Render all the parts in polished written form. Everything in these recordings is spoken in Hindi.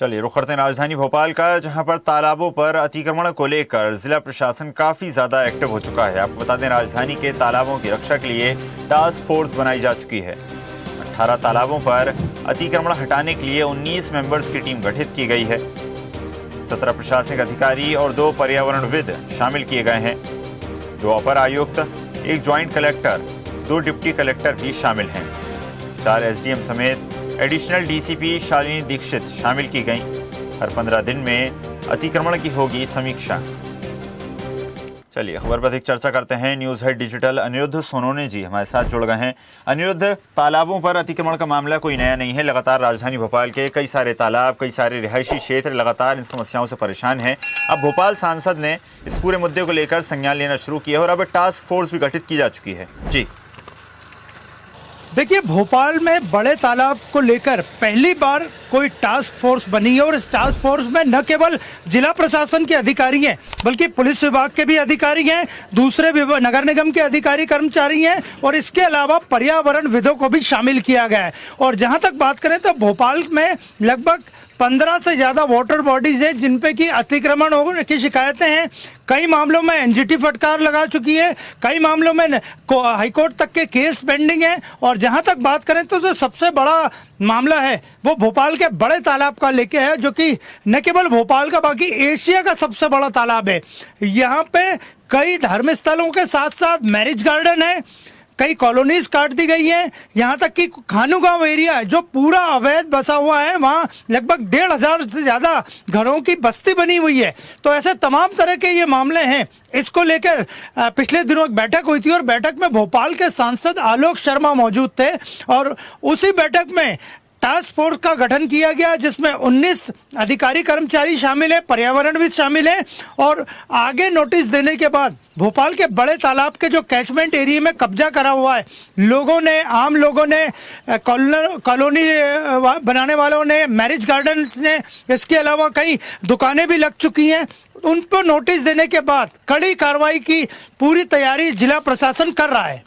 चलिए रुख करते हैं राजधानी भोपाल का, जहां पर तालाबों पर अतिक्रमण को लेकर जिला प्रशासन काफी ज्यादा एक्टिव हो चुका है। आपको बता दें, राजधानी के तालाबों की रक्षा के लिए टास्क फोर्स बनाई जा चुकी है। 18 तालाबों पर अतिक्रमण हटाने के लिए 19 मेंबर्स की टीम गठित की गई है। 17 प्रशासनिक अधिकारी और 2 पर्यावरणविद शामिल किए गए हैं। 2 अपर आयुक्त, 1 ज्वाइंट कलेक्टर, 2 डिप्टी कलेक्टर भी शामिल हैं। 4 एसडीएम समेत एडिशनल डीसीपी शालिनी दीक्षित शामिल की गई। हर 15 दिन में अतिक्रमण की होगी समीक्षा। चलिए खबर पर अधिक चर्चा करते हैं। News head digital Anirudh Sonone ji हमारे साथ जुड़ गए हैं। अनिरुद्ध, तालाबों पर अतिक्रमण का मामला कोई नया नहीं है। लगातार राजधानी भोपाल के कई सारे तालाब, कई सारे रिहायशी क्षेत्र लगातार इन समस्याओं से परेशान हैं। अब भोपाल सांसद ने इस पूरे मुद्दे को लेकर संज्ञान लेना शुरू किया और अब टास्क फोर्स भी गठित की जा चुकी है। जी देखिए, भोपाल में बड़े तालाब को लेकर पहली बार कोई टास्क फोर्स बनी है और इस टास्क फोर्स में न केवल जिला प्रशासन के अधिकारी हैं बल्कि पुलिस विभाग के भी अधिकारी हैं, दूसरे नगर निगम के अधिकारी कर्मचारी हैं और इसके अलावा पर्यावरणविदों को भी शामिल किया गया है। और जहां तक बात करें तो भोपाल में लगभग 15 से ज़्यादा वाटर बॉडीज़ हैं जिन पे कि अतिक्रमण होने की शिकायतें हैं। कई मामलों में एनजीटी फटकार लगा चुकी है, कई मामलों में हाईकोर्ट तक के केस पेंडिंग हैं। और जहां तक बात करें तो जो सबसे बड़ा मामला है वो भोपाल के बड़े तालाब का लेके है, जो कि न केवल भोपाल का बल्कि एशिया का सबसे बड़ा तालाब है। यहाँ पे कई धर्म स्थलों के साथ साथ मैरिज गार्डन है, कई कॉलोनीज काट दी गई हैं, यहाँ तक कि खानू गांव एरिया है जो पूरा अवैध बसा हुआ है, वहाँ लगभग 1,500 से ज़्यादा घरों की बस्ती बनी हुई है। तो ऐसे तमाम तरह के ये मामले हैं। इसको लेकर पिछले दिनों एक बैठक हुई थी और बैठक में भोपाल के सांसद आलोक शर्मा मौजूद थे और उसी बैठक में टास्क फोर्स का गठन किया गया जिसमें 19 अधिकारी कर्मचारी शामिल हैं, पर्यावरणविद शामिल हैं। और आगे नोटिस देने के बाद भोपाल के बड़े तालाब के जो कैचमेंट एरिया में कब्जा करा हुआ है, आम लोगों ने, कॉलोनी बनाने वालों ने, मैरिज गार्डन ने, इसके अलावा कई दुकानें भी लग चुकी हैं। उन पर नोटिस देने के बाद कड़ी कार्रवाई की पूरी तैयारी जिला प्रशासन कर रहा है।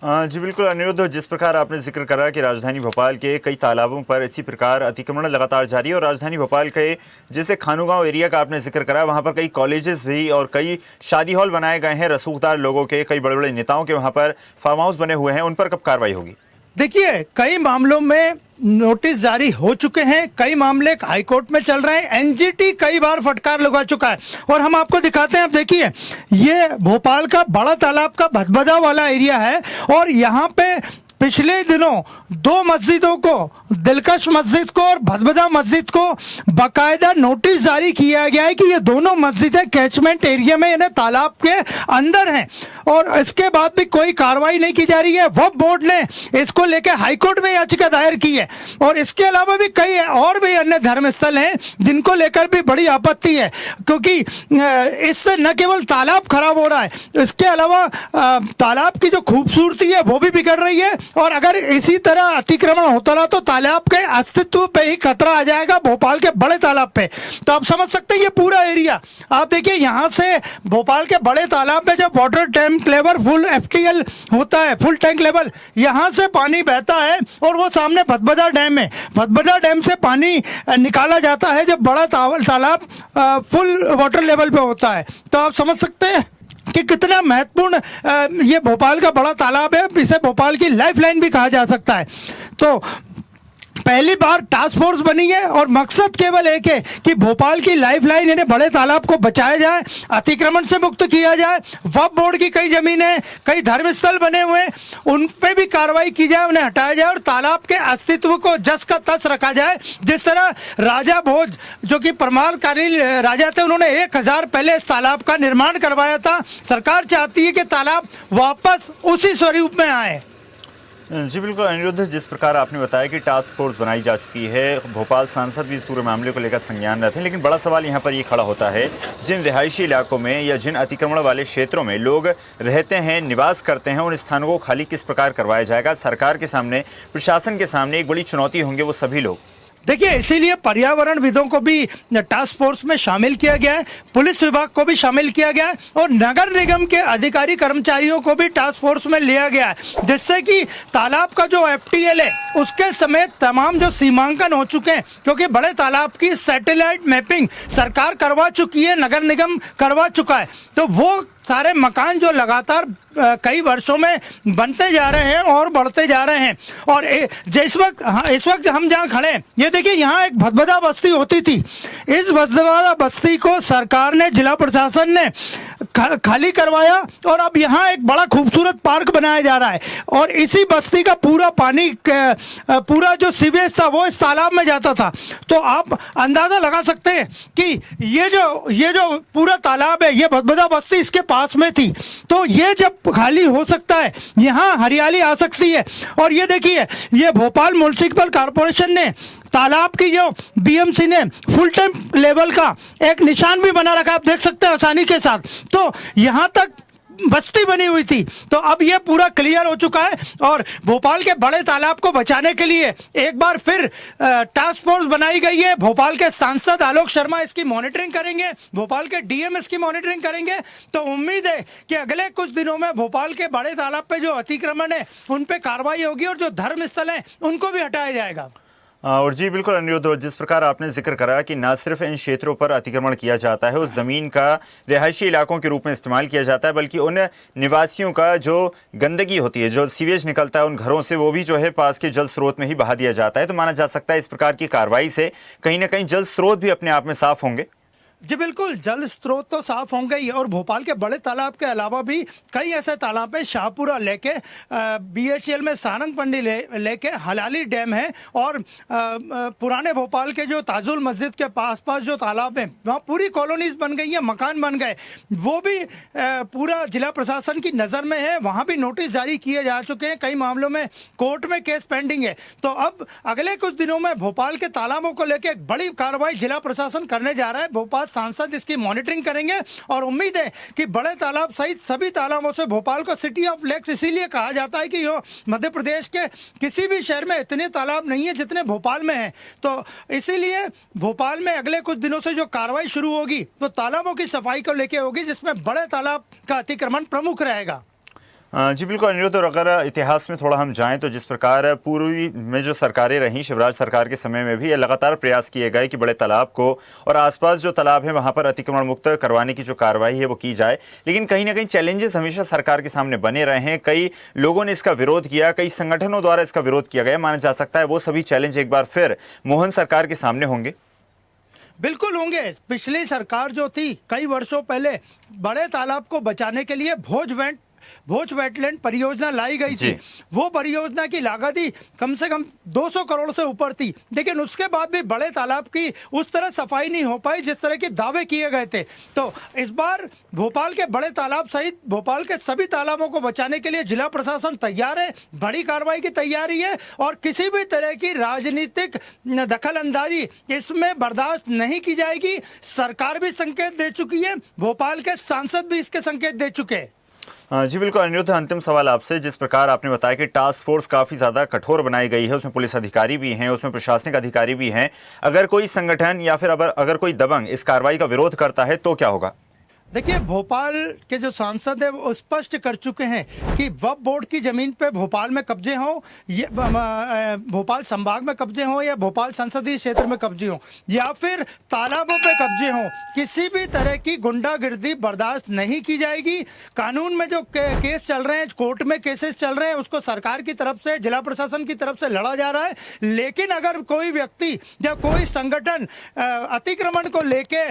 जी बिल्कुल अनिरुद्ध, जिस प्रकार आपने जिक्र करा कि राजधानी भोपाल के कई तालाबों पर इसी प्रकार अतिक्रमण लगातार जारी है और राजधानी भोपाल के जैसे खानूगांव एरिया का आपने जिक्र करा, वहाँ पर कई कॉलेजेस भी और कई शादी हॉल बनाए गए हैं रसूखदार लोगों के, कई बड़े बड़े नेताओं के वहाँ पर फार्म हाउस बने हुए हैं। उन पर कब कार्रवाई होगी? देखिए, कई मामलों में नोटिस जारी हो चुके हैं, कई मामले हाईकोर्ट में चल रहे हैं, एनजीटी कई बार फटकार लगा चुका है। और हम आपको दिखाते हैं, अब देखिए, ये भोपाल का बड़ा तालाब का भदभदा वाला एरिया है और यहाँ पे पिछले दिनों 2 मस्जिदों को, दिलकश मस्जिद को और भदभदा मस्जिद को बाकायदा नोटिस जारी किया गया है कि ये दोनों मस्जिदें कैचमेंट एरिया में, यानी तालाब के अंदर हैं और इसके बाद भी कोई कार्रवाई नहीं की जा रही है। वक्फ बोर्ड ने इसको लेकर हाईकोर्ट में याचिका दायर की है और इसके अलावा भी कई और भी अन्य धर्मस्थल हैं जिनको लेकर भी बड़ी आपत्ति है, क्योंकि इससे न केवल तालाब खराब हो रहा है, इसके अलावा तालाब की जो खूबसूरती है वो भी बिगड़ रही है। और अगर इसी तरह अतिक्रमण होता रहा तो तालाब के अस्तित्व पे ही खतरा आ जाएगा, भोपाल के बड़े तालाब पे। तो आप समझ सकते हैं ये पूरा एरिया, आप देखिए, यहाँ से भोपाल के बड़े तालाब में जब water tank level full FTL होता है, फुल टैंक लेवल, यहाँ से पानी बहता है और वो सामने भदभदा डैम है, भदभदा डैम से पानी निकाला जाता है जब बड़ा तालाब फुल वाटर लेवल पे होता है। तो आप समझ सकते हैं कि कितना महत्वपूर्ण ये भोपाल का बड़ा तालाब है। इसे भोपाल की लाइफलाइन भी कहा जा सकता है। तो पहली बार टास्क फोर्स बनी है और मकसद केवल एक है कि भोपाल की लाइफलाइन यानी बड़े तालाब को बचाया जाए, अतिक्रमण से मुक्त किया जाए। वक्फ बोर्ड की कई जमीनें, कई धर्मस्थल बने हुए हैं, उन पे भी कार्रवाई की जाए, उन्हें हटाया जाए और तालाब के अस्तित्व को जस का तस रखा जाए। जिस तरह राजा भोज, जो कि परमारकालीन राजा थे, उन्होंने 1000 पहले इस तालाब का निर्माण करवाया था। सरकार चाहती है कि तालाब वापस उसी स्वरूप में आए। जी बिल्कुल अनिरुद्ध, जिस प्रकार आपने बताया कि टास्क फोर्स बनाई जा चुकी है, भोपाल सांसद भी इस पूरे मामले को लेकर संज्ञान रहते हैं, लेकिन बड़ा सवाल यहाँ पर ये खड़ा होता है, जिन रिहायशी इलाकों में या जिन अतिक्रमण वाले क्षेत्रों में लोग रहते हैं, निवास करते हैं, उन स्थानों को खाली किस प्रकार करवाया जाएगा? सरकार के सामने, प्रशासन के सामने एक बड़ी चुनौती होंगे वो सभी लोग। देखिए, इसीलिए पर्यावरणविदों को भी टास्क फोर्स में शामिल किया गया है, पुलिस विभाग को भी शामिल किया गया है और नगर निगम के अधिकारी कर्मचारियों को भी टास्क फोर्स में लिया गया है, जिससे कि तालाब का जो FTL है उसके समेत तमाम जो सीमांकन हो चुके हैं, क्योंकि बड़े तालाब की सैटेलाइट मैपिंग सरकार करवा चुकी है, नगर निगम करवा चुका है, तो वो सारे मकान जो लगातार कई वर्षों में बनते जा रहे हैं और बढ़ते जा रहे हैं। और जिस वक्त इस वक्त हम जहाँ खड़े हैं, ये देखिए, यहाँ एक भदभदा बस्ती होती थी। इस भदभदा बस्ती को सरकार ने, जिला प्रशासन ने खाली करवाया और अब यहाँ एक बड़ा खूबसूरत पार्क बनाया जा रहा है और इसी बस्ती का पूरा पानी, पूरा जो सीवेज था वो इस तालाब में जाता था। तो आप अंदाजा लगा सकते हैं कि ये जो पूरा तालाब है, ये भदभदा बस्ती इसके पास में थी, तो ये जब खाली हो सकता है, यहाँ हरियाली आ सकती है। और ये देखिए, ये भोपाल म्युनिसिपल कॉर्पोरेशन ने तालाब की जो BMC ने फुल टाइम लेवल का एक निशान भी बना रखा, आप देख सकते हैं आसानी के साथ। तो यहाँ तक बस्ती बनी हुई थी, तो अब ये पूरा क्लियर हो चुका है और भोपाल के बड़े तालाब को बचाने के लिए एक बार फिर टास्क फोर्स बनाई गई है। भोपाल के सांसद आलोक शर्मा इसकी मॉनिटरिंग करेंगे, भोपाल के DM इसकी मॉनिटरिंग करेंगे। तो उम्मीद है कि अगले कुछ दिनों में भोपाल के बड़े तालाब पे जो अतिक्रमण है उन पे कार्रवाई होगी और जो धर्म स्थल है उनको भी हटाया जाएगा। और जी बिल्कुल अनिरुद्ध, जिस प्रकार आपने जिक्र करा कि न सिर्फ इन क्षेत्रों पर अतिक्रमण किया जाता है, उस ज़मीन का रिहायशी इलाकों के रूप में इस्तेमाल किया जाता है, बल्कि उन निवासियों का जो गंदगी होती है, जो सीवेज निकलता है उन घरों से, वो भी जो है पास के जल स्रोत में ही बहा दिया जाता है। तो माना जा सकता है इस प्रकार की कार्रवाई से कहीं ना कहीं जल स्रोत भी अपने आप में साफ होंगे। जी बिल्कुल, जल स्रोत तो साफ होंगे ही और भोपाल के बड़े तालाब के अलावा भी कई ऐसे तालाब हैं, शाहपुरा लेके BHEL में सारंग पंडी लेके हलाली डैम है और पुराने भोपाल के जो ताजुल मस्जिद के पास जो तालाब हैं, वहाँ पूरी कॉलोनीज बन गई हैं, मकान बन गए, वो भी पूरा जिला प्रशासन की नज़र में है। वहाँ भी नोटिस जारी किए जा चुके हैं, कई मामलों में कोर्ट में केस पेंडिंग है। तो अब अगले कुछ दिनों में भोपाल के तालाबों को लेकर एक बड़ी कार्रवाई जिला प्रशासन करने जा रहा है। भोपाल सांसद इसकी मॉनिटरिंग करेंगे और उम्मीद है कि बड़े तालाब सहित सभी तालाबों से, भोपाल को सिटी ऑफ लेक्स इसीलिए कहा जाता है कि यो मध्य प्रदेश के किसी भी शहर में इतने तालाब नहीं है जितने भोपाल में हैं। तो इसीलिए भोपाल में अगले कुछ दिनों से जो कार्रवाई शुरू होगी तो तालाबों की सफाई को लेकर होगी, जिसमें बड़े तालाब का अतिक्रमण प्रमुख रहेगा। जी बिल्कुल अनिरुद्ध, और अगर इतिहास में थोड़ा हम जाएं तो जिस प्रकार पूर्वी में जो सरकारें रहीं, शिवराज सरकार के समय में भी ये लगातार प्रयास किए गए कि बड़े तालाब को और आसपास जो तालाब है वहां पर अतिक्रमण मुक्त करवाने की जो कार्रवाई है वो की जाए, लेकिन कहीं ना कहीं चैलेंजेस हमेशा सरकार के सामने बने रहे हैं। कई लोगों ने इसका विरोध किया, कई संगठनों द्वारा इसका विरोध किया गया। माना जा सकता है वो सभी चैलेंज एक बार फिर मोहन सरकार के सामने होंगे। बिल्कुल होंगे। पिछली सरकार जो थी, कई वर्षों पहले बड़े तालाब को बचाने के लिए भोज वेटलैंड परियोजना लाई गई थी। वो परियोजना की लागत ही कम से कम 200 करोड़ से ऊपर थी, लेकिन उसके बाद भी बड़े तालाब की उस तरह सफाई नहीं हो पाई जिस तरह के दावे किए गए थे। तो इस बार भोपाल के बड़े तालाब सहित भोपाल के सभी तालाबों को बचाने के लिए जिला प्रशासन तैयार है, बड़ी कार्रवाई की तैयारी है और किसी भी तरह की राजनीतिक दखल अंदाजी इसमें बर्दाश्त नहीं की जाएगी। सरकार भी संकेत दे चुकी है, भोपाल के सांसद भी इसके संकेत दे चुके हैं। जी बिल्कुल अनिरुद्ध, अंतिम सवाल आपसे। जिस प्रकार आपने बताया कि टास्क फोर्स काफ़ी ज़्यादा कठोर बनाई गई है, उसमें पुलिस अधिकारी भी हैं, उसमें प्रशासनिक अधिकारी भी हैं, अगर कोई संगठन या फिर अगर कोई दबंग इस कार्रवाई का विरोध करता है तो क्या होगा? देखिए, भोपाल के जो सांसद है वो स्पष्ट कर चुके हैं कि वक्फ बोर्ड की जमीन पे भोपाल में कब्जे हों, ये भोपाल संभाग में कब्जे हों या भोपाल संसदीय क्षेत्र में कब्जे हों या फिर तालाबों पे कब्जे हों, किसी भी तरह की गुंडागिर्दी बर्दाश्त नहीं की जाएगी। कानून में जो केस चल रहे हैं, कोर्ट में केसेस चल रहे हैं, उसको सरकार की तरफ से, जिला प्रशासन की तरफ से लड़ा जा रहा है। लेकिन अगर कोई व्यक्ति या कोई संगठन अतिक्रमण को लेके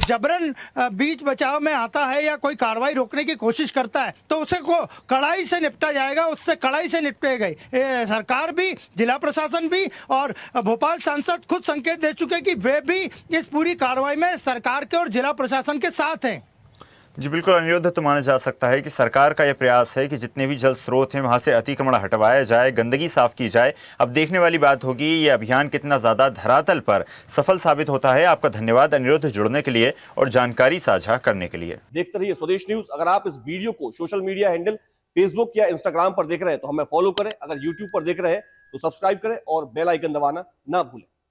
जबरन बीच बचाव में आता है या कोई कार्रवाई रोकने की कोशिश करता है तो उसे को कड़ाई से निपटा जाएगा, उससे कड़ाई से निपटे गए। सरकार भी, जिला प्रशासन भी और भोपाल सांसद खुद संकेत दे चुके कि वे भी इस पूरी कार्रवाई में सरकार के और जिला प्रशासन के साथ हैं। जी बिल्कुल अनिरुद्ध, तो माना जा सकता है कि सरकार का यह प्रयास है कि जितने भी जल स्रोत हैं वहां से अतिक्रमण हटवाया जाए, गंदगी साफ की जाए। अब देखने वाली बात होगी ये अभियान कितना ज़्यादा धरातल पर सफल साबित होता है। आपका धन्यवाद अनिरुद्ध, जुड़ने के लिए और जानकारी साझा करने के लिए। देखते रहिए स्वदेश न्यूज। अगर आप इस वीडियो को सोशल मीडिया हैंडल फेसबुक या इंस्टाग्राम पर देख रहे हैं तो हमें फॉलो करें, अगर यूट्यूब पर देख रहे हैं तो सब्सक्राइब करें और बेल आइकन दबाना ना भूलें।